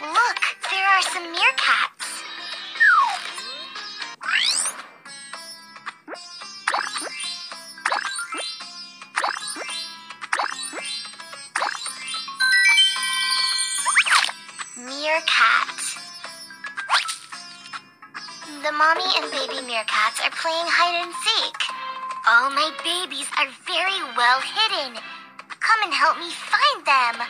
Look, there are some meerkats. Meerkat. The mommy and baby meerkats are playing hide and seek. All my babies are very well hidden. Come and help me find them.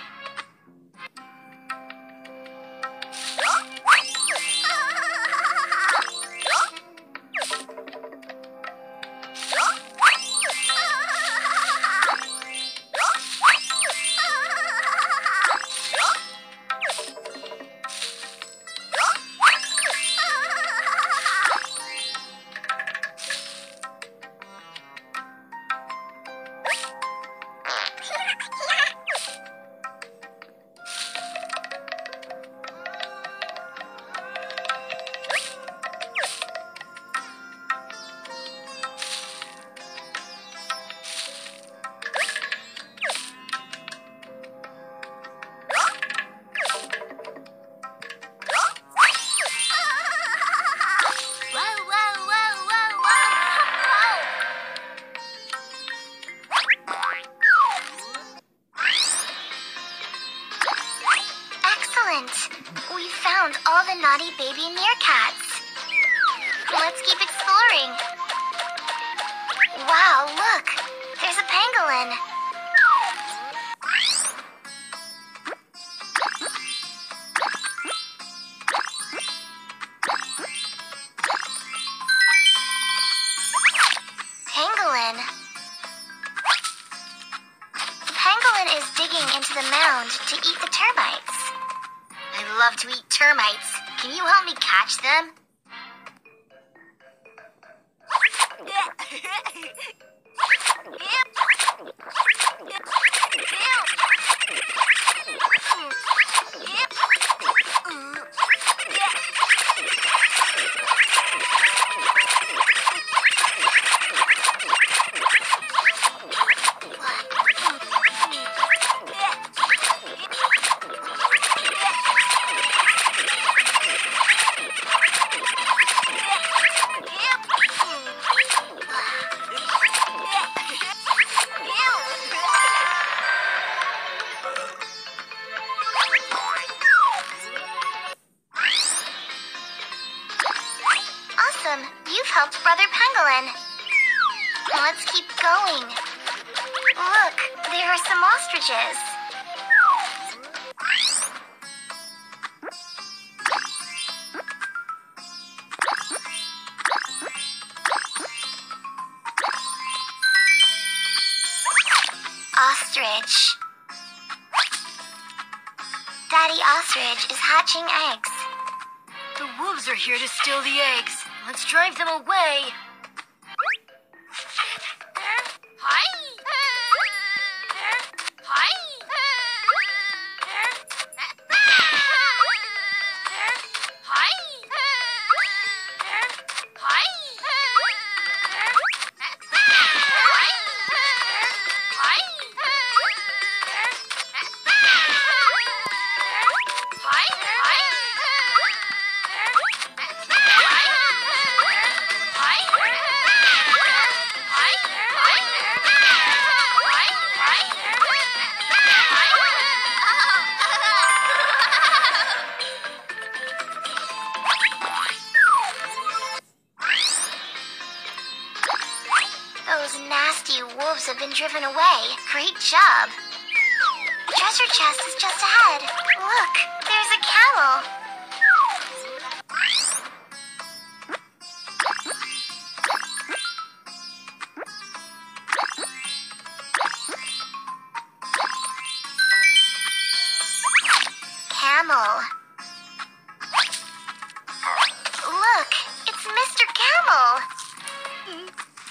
We found all the naughty baby meerkats. Let's keep exploring. Wow, look! There's a pangolin. Pangolin. The pangolin is digging into the mound to eat the termites. I love to eat termites. Can you help me catch them? You've helped Brother Pangolin. Let's keep going. Look, there are some ostriches. Ostrich. Daddy Ostrich is hatching eggs. The wolves are here to steal the eggs. Let's drive them away. Those nasty wolves have been driven away. Great job. Treasure chest is just ahead. Look, there's a camel. Camel. Look, it's Mr. Camel.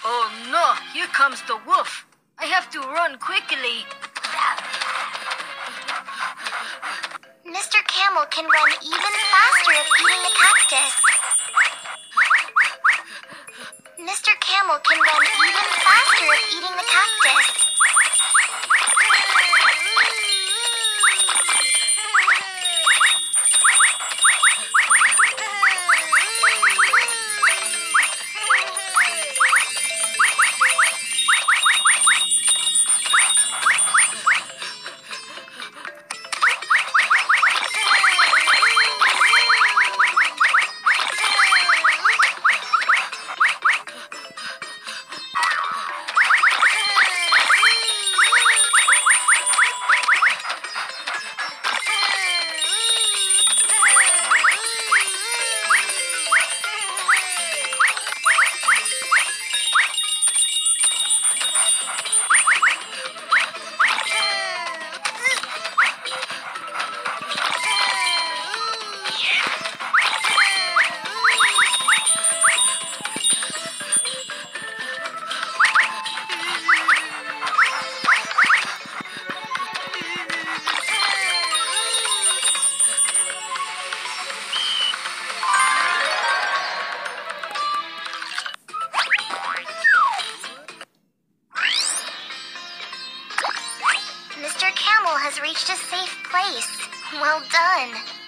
Oh no, here comes the wolf. I have to run quickly. Mr. Camel can run even faster if eating the cactus. Mr. Camel can run even faster if eating the cactus. has reached a safe place. Well done.